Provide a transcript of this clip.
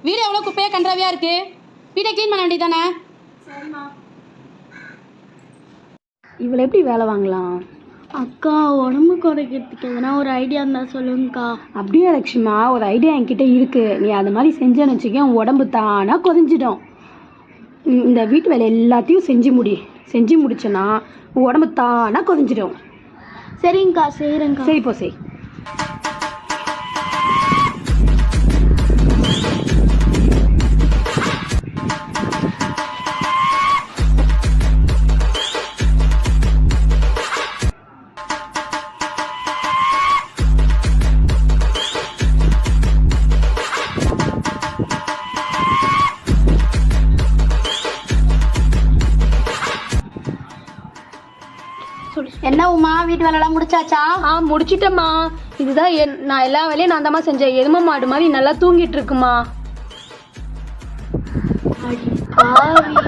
வீடு எவ்வளோ குப்பையாக கன்றாவியாக இருக்கு. வீட்டை க்ளீன் பண்ண வேண்டியதானே? இவளை எப்படி வேலை வாங்கலாம்? அக்கா உடம்பு குறைக்கிறதுக்கு எதனா ஒரு ஐடியா இருந்தால் சொல்லுங்கக்கா. அப்படியே லட்சுமா, ஒரு ஐடியா என்கிட்ட இருக்கு. நீ அது மாதிரி செஞ்சேன்னு வச்சுக்க, உன் உடம்பு தானா குறைஞ்சிடும். இந்த வீட்டு வேலை எல்லாத்தையும் செஞ்சு முடிச்சேன்னா உன் உடம்பு தானா குறைஞ்சிடும். சரிங்கக்கா, செய்கிறேங்க்கா. சரி போ செய். என்ன உமா, வீட்டு வேலைலாம் முடிச்சாச்சா? முடிச்சிட்டேம்மா. இதுதான் நான் எல்லா வேலையும் நான் தாம்மா செஞ்சேன். எருமை மாடு மாதிரி நல்லா தூங்கிட்டு இருக்குமா. பாவி.